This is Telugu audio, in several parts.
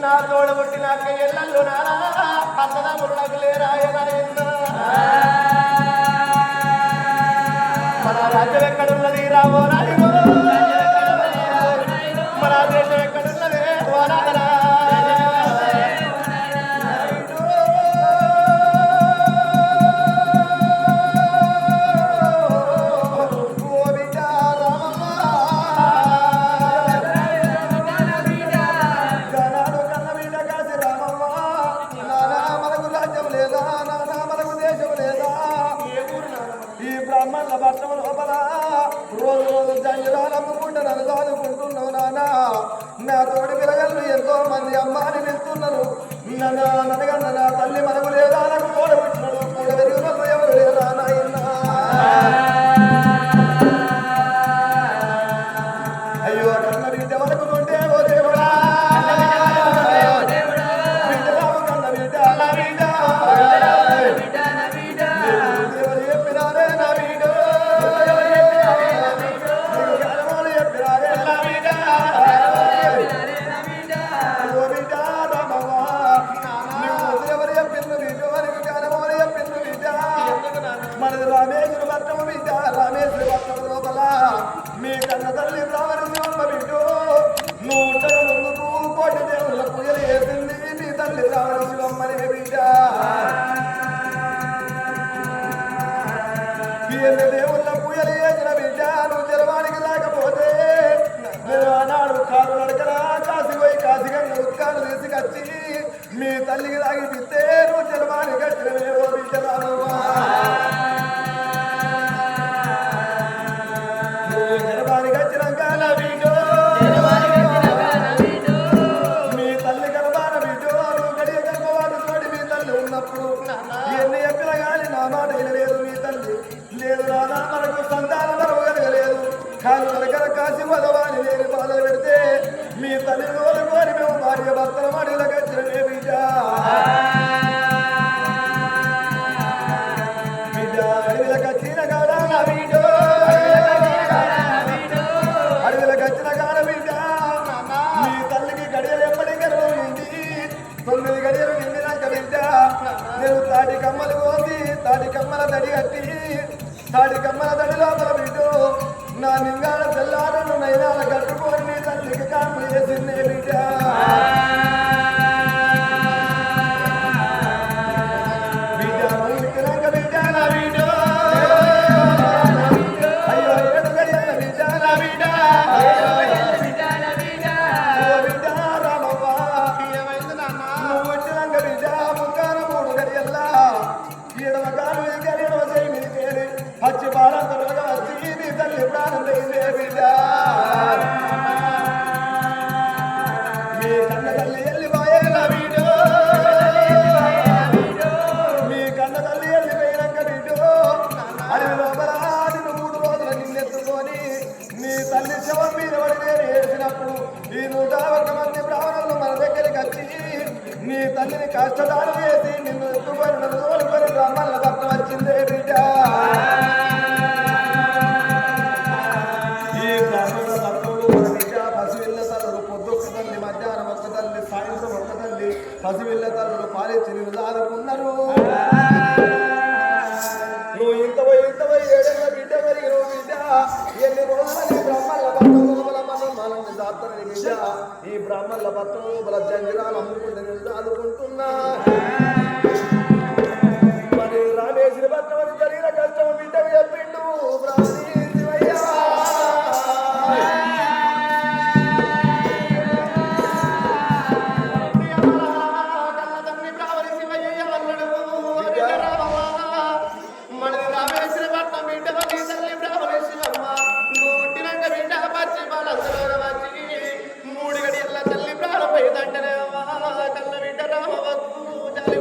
నా తోడబుట్టి నాకు ఎల్లల్లో నానా అన్నదమ్ములు నాకు లేరాయన మన రాజ్యం ఎక్కడున్నది రావో రాయో మన దేశం ఎక్కడున్నది వరారా నా తోడి పిల్లగాళ్ళు ఎంతో మంది అమ్మాని వెళ్తున్నారు ననగా నా తల్లి మనకు లేదా నాకు తోడ పెట్టినాడు కూడా వెరుగునప్పుడు ఎవరు లేదా నాయన అయ్యో కన్న బిడ్డ వరకు ఉంటే ఓ దేవుడా బిడ్డరావు కన్న బిడ్డ నా బిడ్డ ఎవరు చెప్పినారే నా బిడ్డ చెప్పినారే నా బిడ్డ మనది రామేశ్వర పట్టణం బిడ్డ రామేశ్వర పట్టణం లోపల మీ కన్న తల్లి రామరమ్మ బిడ్డ నూట ముందుకు కోటి దేవుళ్ళ పూజలు వేసింది మీ తల్లి రామరమ్మని బిడ్డ ఎన్ని దేవుళ్ళ పూజలు వేసిన బిడ్డ నువ్వు జలవానికి లేకపోతే నేను ఆనాడు కారు నడకరా కాసి పోయి కాశీగంగా ఉత్కాలు తీసుకొచ్చి మీ తల్లికి తాగిపిస్తే నువ్వు జలవానికి వచ్చినవేవో బిడ్డ రామవ్వా ఎన్ని ఎక్కడ కానీ నా మాట వినలేదు మీ తల్లి లేదు రాదా మనకు సంతానం కలగలేదు కాలు నరకర కాసి వదవాని లేని బాధలు పెడితే మీ తల్లి కోరుకోని మేము భార్య భర్తల మడిలకు వచ్చిన బిడ్డ బిడ్డ అడవిలకు వచ్చిన కాడ నా బిడ్డ అడవిలకు వచ్చిన కాడ బిడ్డ మీ తల్లికి గడియలు ఎప్పటికీ నిండి 9 గడియలు నిండినాక బిడ్డ నేను తాటి కమ్మలు కోసి తాటి కమ్మల దడి కట్టి తాటి కమ్మల దడి లోపల బిడ్డు నా నింగాల తెల్లారను నైనాల కట్టుకొని నీ తల్లికి కాపు చేసిందే బిడ్డ బిడ్డ ఇచ్చినాక బిడ్డ నా బిడ్డ అయ్యో 7 గడియల బిడ్డ నా బిడ్డ బిడ్డ రామవ్వ నువ్వు వచ్చినాక బిడ్డ ముక్కారు 3 గడియల్లా ఎడమగారు ఎడమ చేయి చేరి పచ్చి బాలంతలుగా వచ్చి నీ తల్లి ప్రాణం చేసే బిడ్డ మీ కన్న తల్లి వెళ్ళిపోయే నా బిడ్డ మీ కన్న తల్లి వెళ్ళిపోయినాక బిడ్డ అడవి లోపల నిన్ను 3 రోజులు నిన్నెత్తుకొని నీ తల్లి శవం మీద పడి నేను ఏడ్చినప్పుడు ఈ 101 మంది బ్రాహ్మణులు మన దగ్గరికి వచ్చి నీ తల్లిని కష్టదారు చేసి నిన్ను ఎత్తుకొని నన్ను తోలుకొని బ్రాహ్మణుల భక్త వచ్చిందే బిడ్డ ఈ బ్రాహ్మణుల భక్తులు మన బిడ్డ పసివిల్ల తల్లులు పొద్దుొక్క తల్లి మధ్యాహ్నం ఒక్క తల్లి సాయంత్రం ఒక్క తల్లి పసివిల్ల తల్లులు పాలించి నిన్ను దాదుకున్నారు నువ్వు ఇంత పోయి 7 బిడ్డ పెరిగి నువ్వు బిడ్డ ఎన్ని రోజులు ఈ బ్రాహ్మణుల భక్తులు మనల్ని దాత్తని బిడ్డ ఈ బ్రాహ్మణుల భక్తులు బల జంగిరాలు అమ్ముకుంటే నేను దాదుకుంటున్నా మరి రామేశ్వర భక్తులు జరిగిన కష్టం బిడ్డకు చెప్పిండు బ్రాహ్మణి శివయ్య మనది రామేశ్వర భక్తం బిడ్డ తల్లి బ్రాహ్మణి శివమ్మ నువ్వు పుట్టినాక బిడ్డ పచ్చి బాలంతలో వచ్చి 3 గడియల్ల తల్లి ప్రాణం పోయిందంటేనే కన్న బిడ్డ రామవద్దు జాలి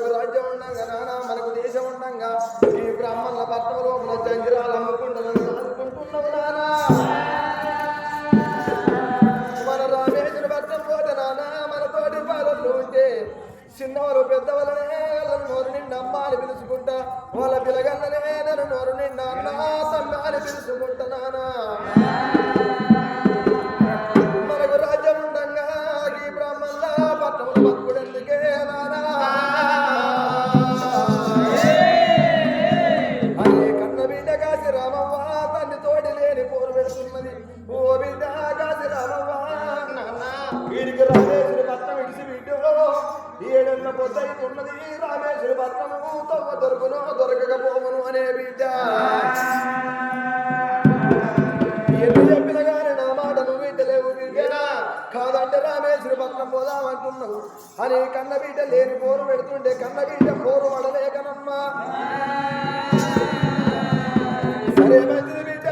మనకు రాజ్యం ఉండంగా నానా మనకు దేశం ఉండంగా ఈ బ్రాహ్మణుల పట్టణ లోపల జంగిరాలు అమ్ముకుంటున్నావు నానా మన రామేశ్వర పట్టణం పోతే నానా మన తోటి పాలలు ఉంటే చిన్నవారు పెద్దవాళ్ళనే నోరు నిండా అమ్మ అని పిలుచుకుంటా వాళ్ళ పిల్లగన్ననే నన్ను నోరు నిండా అన్న తమ్మ అని పిలుచుకుంటా నానా మనకు రాజ్యం ఉండంగా ఈ బ్రాహ్మణుల పట్టణం బతుకుడెందుకే నానా అనే కన్న బిడ్డ కాసి రామవ్వ తన్ని తోటి లేని పోరు పెడుతున్నది ఓ బిడ్డ కాసి రామవ్వ వీరికి రామేశ్వరి పట్నం ఇడిసి బిడ్డో ఏడన్న పొద్దైతున్నది రామేశ్వరి పట్నము తవ్వ దొరుకును దొరకకపోవను అనే బిడ్డ ఎన్ని చెప్పిన గాని నా మాట నువ్వు వింటలేవు బిడ్డనా కాదంటే రామేశ్వరి పట్నం పోదామంటున్నావు అని కన్న బిడ్డ లేని పోరు పెడుతుంటే కన్న బిడ్డ పోరు పడలేకనమ్మా సరే మంచిది బిడ్డ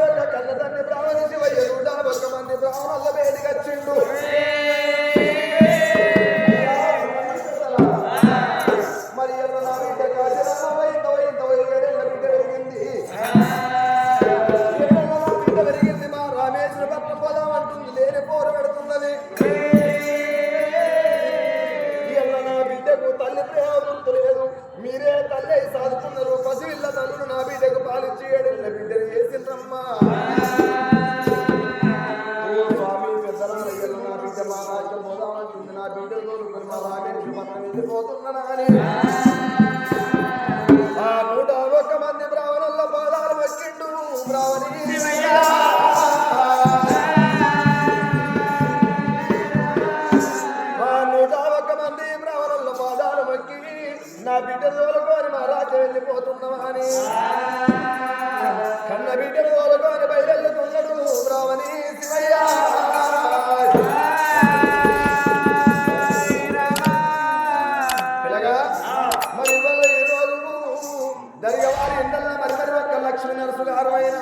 ఒక కన్న తండ్రి బ్రాహ్మణ శివయ్య 101 మంది బ్రాహ్మణుల బయటికి వచ్చిండు మరి నా బిడ్డ కాశీరామ ఇంత ఏడేళ్ళ బిడ్డ పెరిగింది బిడ్డ పెరిగింది మా రామేశ్వర పట్నం పోదాం అంటుంది లేని పోరు పెడుతున్నది నా బిడ్డకు తల్లి ప్రేమ గుర్తు లేదు మీరే తల్లి సాదుతున్నారు పసివిల్ల తల్లులు నా బిడ్డకు పాలిచ్చి ఏడేళ్ళ బిడ్డను చేసిండ్రమ్మా స్వామి పెద్దరాయ్యలు నా బిడ్డ మా రాజ్యం పోదామంటుంది నా బిడ్డ తోలుకొని మా రామేశ్వర పట్నం వెళ్ళిపోతున్నా అని ఆ 101 మంది బ్రాహ్మణుల పాదాలు మొక్కిండు బ్రాహ్మణి ఆ 101 మంది బ్రాహ్మణుల పాదాలు మొక్కి నా బిడ్డ తోలుకొని మా రాజ్యం వెళ్ళిపోతున్నావా అని కన్న బిడ్డను తోలుకొని బయలుతున్నాడు బ్రాహ్మణి శివయ్య మరి ఇవాళ ఈ రోజు దర్గవారి ఇండల్లా మరి ఒక్క లక్ష్మీ నరసు గారు అయినా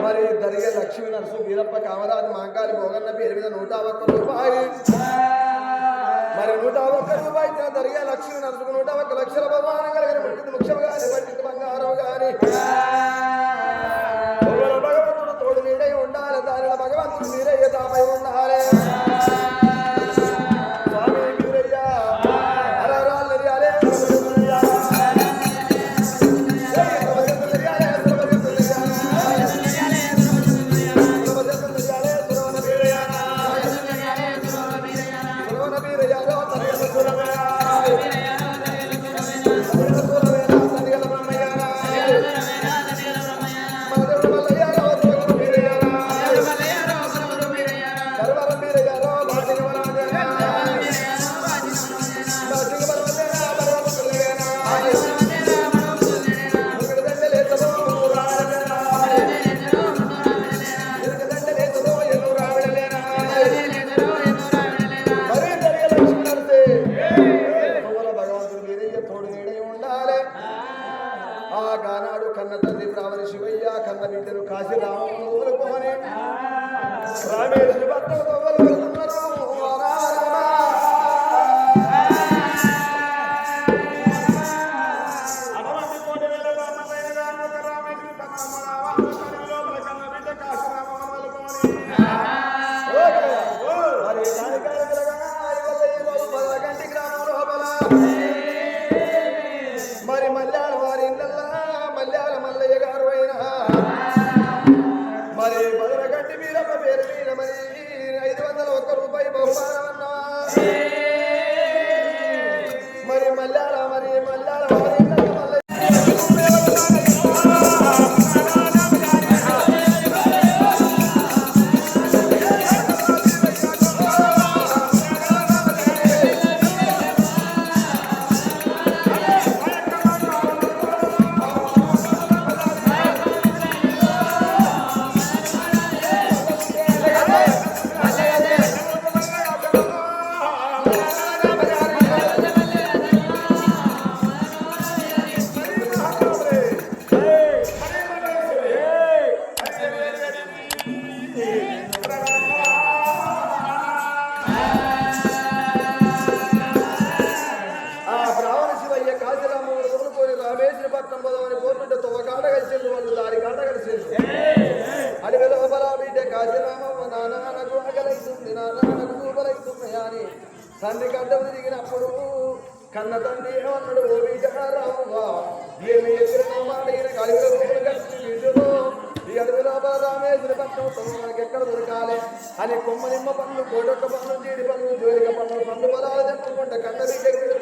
మరి దర్గ లక్ష్మీ నరసు వీరప్ప కామరాజు మాంకాలి భోగన్న పేరు మీద 101 రూపాయలు మరి 101 రూపాయలు దర్గ లక్ష్మీ నరసుకు 101 లక్షల భగవానం కలిగిన ముట్టింది ముఖ్యం గాని పట్టింది బంగారం గాని భగవంతుడు తోడు నీడై ఉండాలి దానిలో భగవంతుడు మీరే తాపై ఉండాలి ఆనాడు కన్న తండ్రి బ్రాహ్మణ శివయ్య కన్న బిడ్డను కాశీరామను కోరుకోని రామేశ్వరి భక్తులతో వెళ్తున్నారు మరి మల్యాల వారి ఇళ్ళల్లా మల్యాల మల్లయ్య గారు అయినా మరి బదరగంటి వీరమ్మ పేరు మీద మరి 501 రూపాయి బహుమానం అన్నా మరి మల్యాల వారి ఇళ్ళల్లా Hey! కాశీరామమ్మ నాన్నకు ఆకలైతుంది నాన్నకు దూపలైతున్నాయా అని తండ్రి గడ్డం తిరిగినప్పుడు కన్న తండ్రి ఏమన్నాడు ఓ విజయరామవ్వ ఏమి ఎదురు మాట ఈయన కలిగిన రూపులు కలిసి వీటిలో ఈ అడవిలో రామేశ్వర పట్టణం మనకి ఎక్కడ దొరకాలి అని కొమ్మనిమ్మ పనులు కోటొక్క పనులు జీడి పనులు జోలిక పనులు పండు పొలాలు చెప్పుకుంటే కన్న బిడ్డ